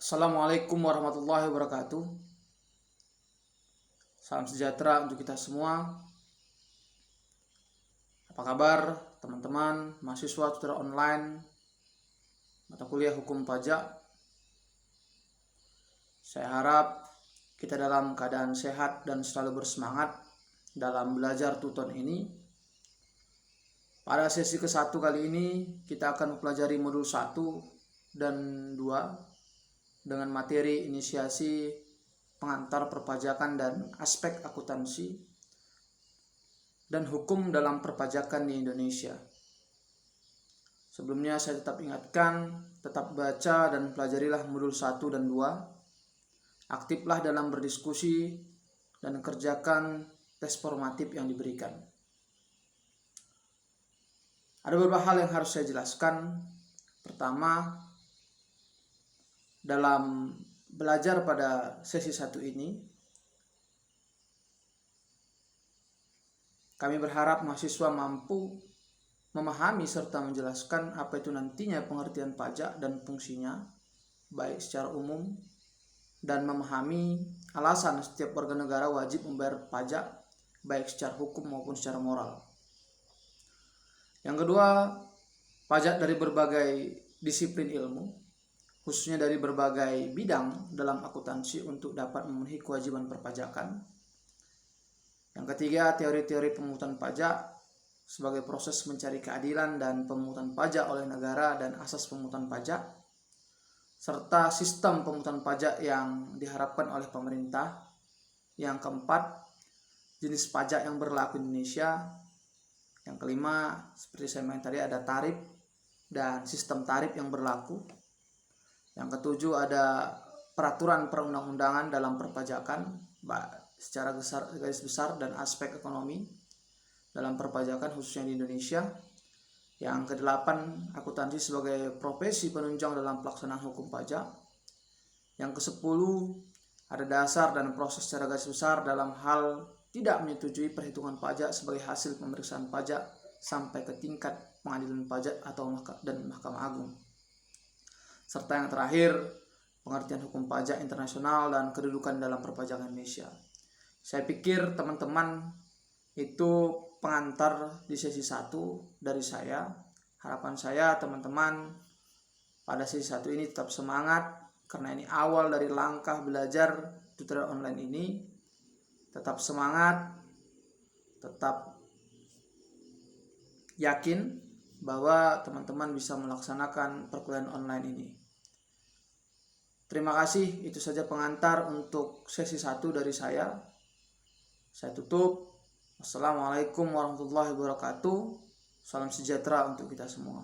Assalamualaikum warahmatullahi wabarakatuh. Salam sejahtera untuk kita semua. Apa kabar teman-teman mahasiswa tutor online mata kuliah hukum pajak? Saya harap kita dalam keadaan sehat dan selalu bersemangat dalam belajar tutor ini. Pada sesi ke-1 kali ini kita akan mempelajari modul 1 dan 2 dengan materi inisiasi pengantar perpajakan dan aspek akuntansi dan hukum dalam perpajakan di Indonesia. Sebelumnya saya tetap ingatkan, tetap baca dan pelajarilah modul 1 dan 2. Aktiflah dalam berdiskusi dan kerjakan tes formatif yang diberikan. Ada beberapa hal yang harus saya jelaskan. Pertama, dalam belajar pada sesi 1 ini, kami berharap mahasiswa mampu memahami serta menjelaskan apa itu nantinya pengertian pajak dan fungsinya, baik secara umum, dan memahami alasan setiap warga negara wajib membayar pajak, baik secara hukum maupun secara moral. Yang kedua, pajak dari berbagai disiplin ilmu, khususnya dari berbagai bidang dalam akuntansi untuk dapat memenuhi kewajiban perpajakan. Yang ketiga, teori-teori pemungutan pajak sebagai proses mencari keadilan dan pemungutan pajak oleh negara dan asas pemungutan pajak, serta sistem pemungutan pajak yang diharapkan oleh pemerintah. Yang keempat, jenis pajak yang berlaku di Indonesia. Yang kelima, seperti saya main tadi, ada tarif dan sistem tarif yang berlaku. Yang ketujuh, ada peraturan perundang-undangan dalam perpajakan secara garis besar dan aspek ekonomi dalam perpajakan khususnya di Indonesia. Yang kedelapan, akuntansi sebagai profesi penunjang dalam pelaksanaan hukum pajak. Yang kesepuluh, ada dasar dan proses secara garis besar dalam hal tidak menyetujui perhitungan pajak sebagai hasil pemeriksaan pajak sampai ke tingkat pengadilan pajak atau Mahkamah Agung. Serta yang terakhir, pengertian hukum pajak internasional dan kedudukan dalam perpajakan Indonesia. Saya pikir teman-teman itu pengantar di sesi 1 dari saya. Harapan saya teman-teman pada sesi 1 ini tetap semangat, karena ini awal dari langkah belajar tutorial online ini. Tetap semangat, tetap yakin bahwa teman-teman bisa melaksanakan perkuliahan online ini. Terima kasih, itu saja pengantar untuk sesi 1 dari saya. Saya tutup. Wassalamualaikum warahmatullahi wabarakatuh. Salam sejahtera untuk kita semua.